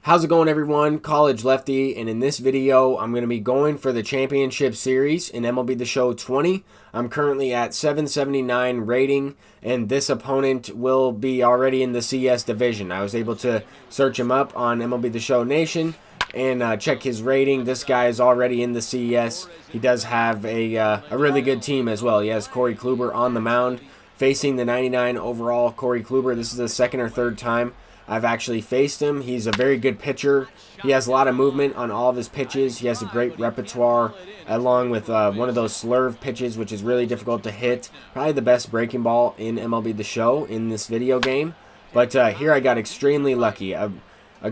How's it going, everyone? College Lefty, and in this video I'm going to be going for the championship series in MLB The Show 20. I'm currently at 779 rating, and this opponent will be already in the CS division. I was able to search him up on MLB The Show Nation and check his rating. This guy is already in the CS. He does have a really good team as well. He has Kluber on the mound facing the 99 overall Corey Kluber. This is the second or third time I've actually faced him. He's a very good pitcher. He has a lot of movement on all of his pitches. He has a great repertoire along with one of those slurve pitches, which is really difficult to hit. Probably the best breaking ball in MLB The Show in this video game. But here I got extremely lucky. A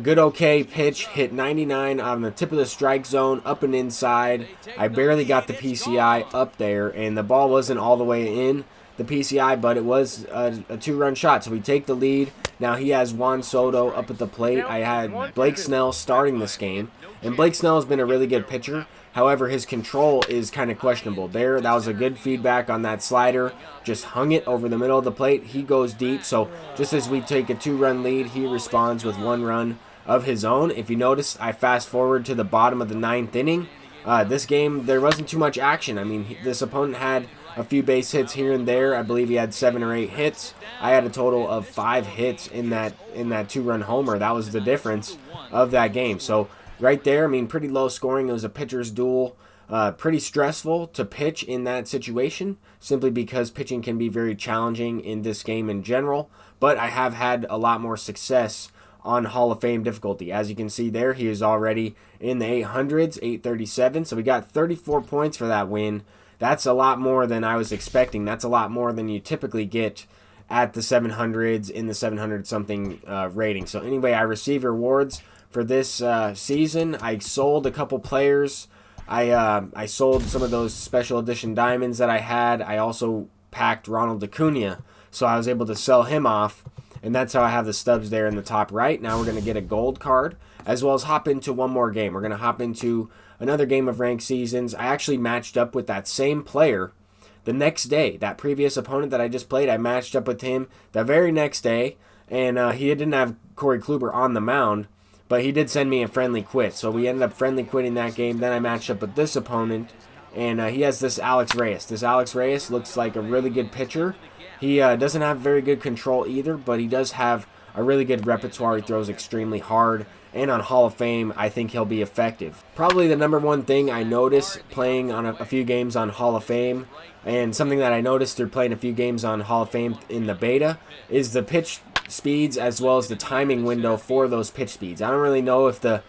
good okay pitch, hit 99 on the tip of the strike zone, up and inside. I barely got the PCI up there, and the ball wasn't all the way in the PCI, but it was a two-run shot. So we take the lead. Now he has Juan Soto up at the plate. I had Blake Snell starting this game, and Blake Snell has been a really good pitcher. However, his control is kind of questionable. That was a good feedback on that slider. Just hung it over the middle of the plate. He goes deep. So just as we take a two-run lead, he responds with one run of his own. If you notice, I fast forward to the bottom of the ninth inning. This game, there wasn't too much action. I mean, this opponent had a few base hits here and there. I believe he had 7 or 8 hits. I had a total of 5 hits in that two-run homer. That was the difference of that game. So right there, I mean, pretty low scoring. It was a pitcher's duel. Pretty stressful to pitch in that situation, simply because pitching can be very challenging in this game in general. But I have had a lot more success on Hall of Fame difficulty. As you can see there, he is already in the 800s, 837. So we got 34 points for that win. That's a lot more than I was expecting. That's a lot more than you typically get at the 700s, in the 700-something rating. So anyway, I received rewards for this season. I sold a couple players. I sold some of those special edition diamonds that I had. I also packed Ronald Acuna, so I was able to sell him off. And that's how I have the stubs there in the top right. Now we're going to get a gold card, as well as hop into one more game. We're going to hop into another game of ranked seasons. I actually matched up with that same player the next day. That previous opponent that I just played, I matched up with him the very next day. And he didn't have Corey Kluber on the mound, but he did send me a friendly quit. So we ended up friendly quitting that game. Then I matched up with this opponent, and he has this Alex Reyes. This Alex Reyes looks like a really good pitcher. He doesn't have very good control either, but he does have a really good repertoire. He throws extremely hard, and on Hall of Fame, I think he'll be effective. Probably the number one thing I noticed playing on a few games on Hall of Fame, and something that I noticed through playing a few games on Hall of Fame in the beta, is the pitch speeds as well as the timing window for those pitch speeds. I don't really know if the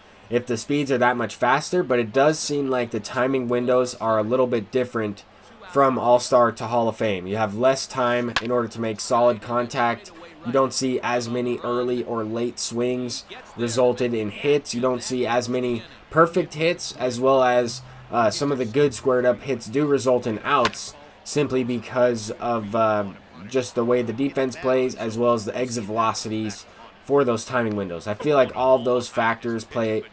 speeds are that much faster, but it does seem like the timing windows are a little bit different from All-Star to Hall of Fame. You have less time in order to make solid contact. You don't see as many early or late swings resulted in hits. You don't see as many perfect hits, as well as some of the good squared up hits do result in outs, simply because of just the way the defense plays, as well as the exit velocities for those timing windows. I feel like all of those factors play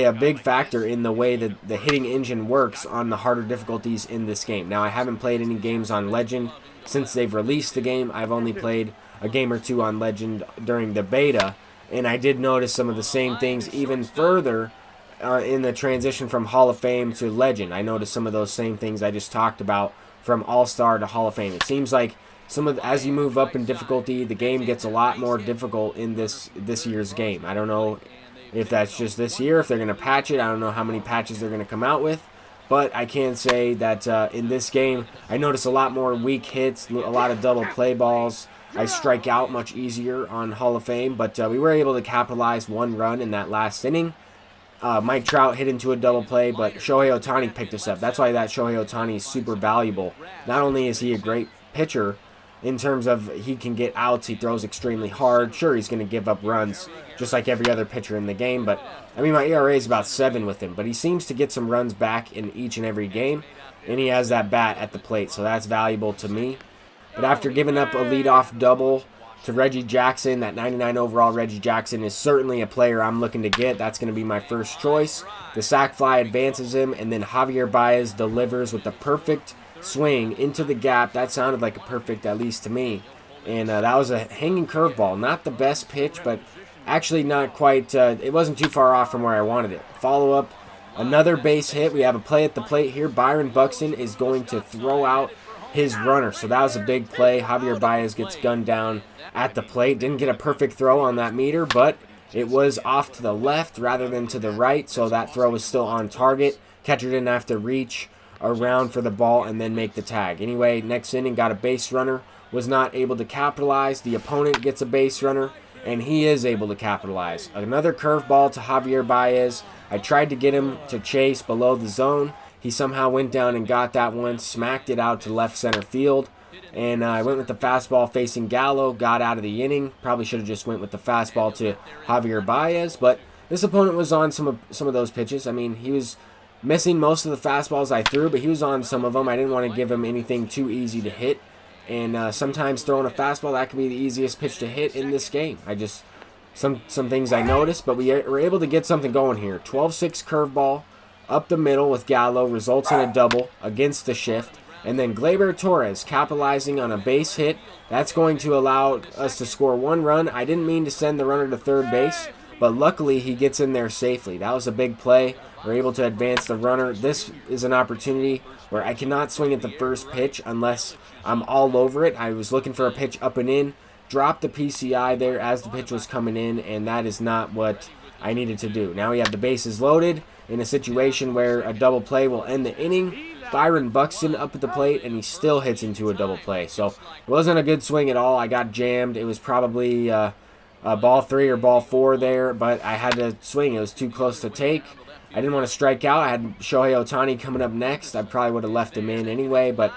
a big factor in the way that the hitting engine works on the harder difficulties in this game. Now, I haven't played any games on Legend since they've released the game. I've only played a game or two on Legend during the beta, and I did notice some of the same things even further in the transition from Hall of Fame to Legend. I noticed some of those same things I just talked about from All-Star to Hall of Fame. It seems like as you move up in difficulty, the game gets a lot more difficult in this year's game. I don't know if that's just this year, if they're going to patch it. I don't know how many patches they're going to come out with. But I can say that in this game, I noticed a lot more weak hits, a lot of double play balls. I strike out much easier on Hall of Fame. But we were able to capitalize one run in that last inning. Mike Trout hit into a double play, but Shohei Ohtani picked us up. That's why that Shohei Ohtani is super valuable. Not only is he a great pitcher, in terms of he can get outs, he throws extremely hard. Sure, he's going to give up runs just like every other pitcher in the game, but I mean, my ERA is about 7 with him, but he seems to get some runs back in each and every game, and he has that bat at the plate, so that's valuable to me. But after giving up a leadoff double to Reggie Jackson, that 99 overall Reggie Jackson is certainly a player I'm looking to get. That's going to be my first choice. The sac fly advances him, and then Javier Baez delivers with the perfect swing into the gap. That sounded like a perfect, at least to me. And that was a hanging curveball. Not the best pitch, but Actually, not quite. It wasn't too far off from where I wanted it. Follow up, another base hit. We have a play at the plate here. Byron Buxton is going to throw out his runner. So that was a big play. Javier Baez gets gunned down at the plate. Didn't get a perfect throw on that meter, but it was off to the left rather than to the right. So that throw was still on target. Catcher didn't have to reach around for the ball and then make the tag. Anyway, next inning, got a base runner. Was not able to capitalize. The opponent gets a base runner, and he is able to capitalize. Another curveball to Javier Baez. I tried to get him to chase below the zone. He somehow went down and got that one, smacked it out to left center field. And I went with the fastball facing Gallo, got out of the inning. Probably should have just went with the fastball to Javier Baez, but this opponent was on some of those pitches. I mean, he was missing most of the fastballs I threw, but he was on some of them. I didn't want to give him anything too easy to hit. And sometimes throwing a fastball, that can be the easiest pitch to hit in this game. Some things I noticed, but we were able to get something going here. 12-6 curveball up the middle with Gallo results in a double against the shift. And then Gleyber Torres capitalizing on a base hit. That's going to allow us to score one run. I didn't mean to send the runner to third base, but luckily he gets in there safely. That was a big play. We're able to advance the runner. This is an opportunity where I cannot swing at the first pitch unless I'm all over it. I was looking for a pitch up and in, dropped the PCI there as the pitch was coming in, and that is not what I needed to do. Now we have the bases loaded in a situation where a double play will end the inning. Byron Buxton up at the plate, and he still hits into a double play. So it wasn't a good swing at all. I got jammed. It was probably ball 3 or ball 4 there, but I had to swing. It was too close to take. I didn't want to strike out. I had Shohei Ohtani coming up next. I probably would have left him in anyway, but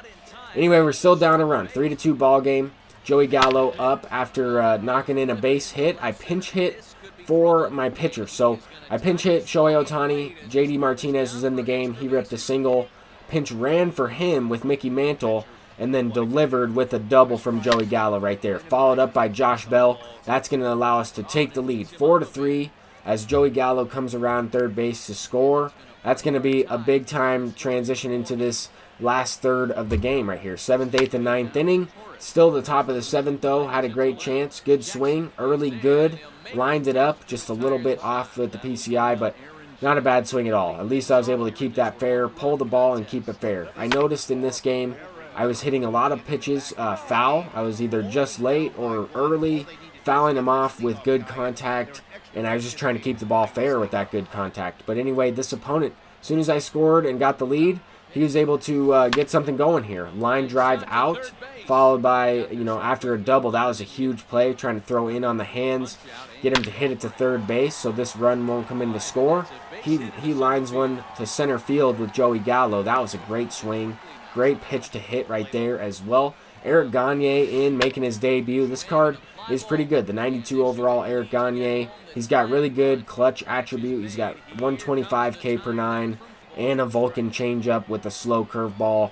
anyway, we're still down a run. 3-2 ball game. Joey Gallo up after knocking in a base hit. I pinch hit for my pitcher. So I pinch hit Shohei Ohtani. JD Martinez was in the game. He ripped a single. Pinch ran for him with Mickey Mantle and then delivered with a double from Joey Gallo right there. Followed up by Josh Bell. That's going to allow us to take the lead. 4-3 as Joey Gallo comes around third base to score. That's going to be a big-time transition into this last third of the game right here. 7th, 8th, and 9th inning. Still the top of the 7th, though. Had a great chance. Good swing. Early good. Lined it up. Just a little bit off with the PCI, but not a bad swing at all. At least I was able to keep that fair, pull the ball, and keep it fair. I noticed in this game I was hitting a lot of pitches foul. I was either just late or early, fouling them off with good contact, and I was just trying to keep the ball fair with that good contact. But anyway, this opponent, as soon as I scored and got the lead, he was able to get something going here. Line drive out, followed by, after a double, that was a huge play, trying to throw in on the hands, get him to hit it to third base so this run won't come in to score. He lines one to center field with Joey Gallo. That was a great swing. Great pitch to hit right there as well. Eric Gagne in, making his debut. This card is pretty good. The 92 overall Eric Gagne. He's got really good clutch attribute. He's got 125 K per 9 and a Vulcan changeup with a slow curveball,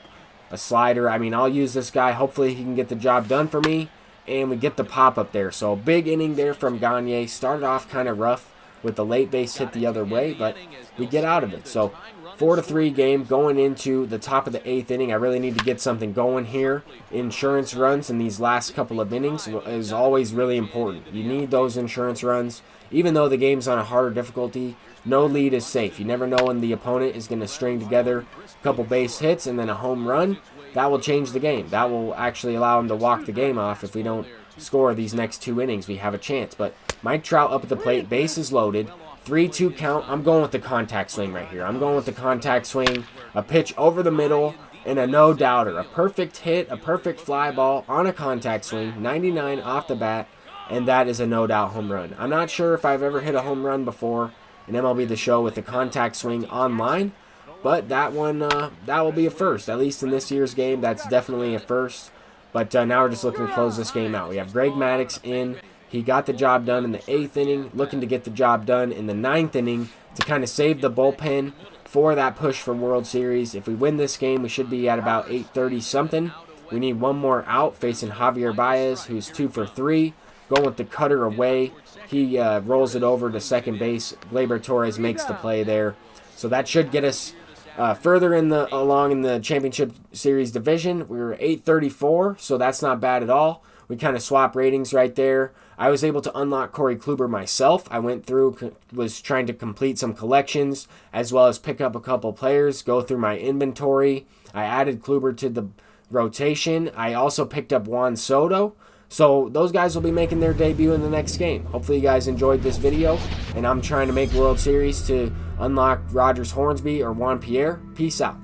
a slider. I mean, I'll use this guy. Hopefully he can get the job done for me, and we get the pop up there. So big inning there from Gagne. Started off kind of rough with the late base hit the other way, but we get out of it. So 4-3 game going into the top of the 8th inning. I really need to get something going here. Insurance runs in these last couple of innings is always really important. You need those insurance runs. Even though the game's on a harder difficulty, no lead is safe. You never know when the opponent is going to string together a couple base hits and then a home run. That will change the game. That will actually allow them to walk the game off. If we don't score these next 2 innings, we have a chance. But Mike Trout up at the plate, bases loaded. 3-2 count. I'm going with the contact swing right here. I'm going with the contact swing. A pitch over the middle and a no-doubter. A perfect hit, a perfect fly ball on a contact swing. 99 off the bat, and that is a no-doubt home run. I'm not sure if I've ever hit a home run before in MLB The Show with a contact swing online, but that one, that will be a first. At least in this year's game, that's definitely a first. But now we're just looking to close this game out. We have Greg Maddux in. He got the job done in the 8th inning, looking to get the job done in the 9th inning to kind of save the bullpen for that push for World Series. If we win this game, we should be at about 8:30 something. We need one more out facing Javier Baez, who's 2 for 3. Going with the cutter away. He rolls it over to second base. Gleyber Torres makes the play there. So that should get us further along in the Championship Series division. We were 834, so that's not bad at all. We kind of swap ratings right there. I was able to unlock Corey Kluber myself. I went through, was trying to complete some collections, as well as pick up a couple players, go through my inventory. I added Kluber to the rotation. I also picked up Juan Soto. So those guys will be making their debut in the next game. Hopefully you guys enjoyed this video, and I'm trying to make World Series to unlock Rogers Hornsby or Juan Pierre. Peace out.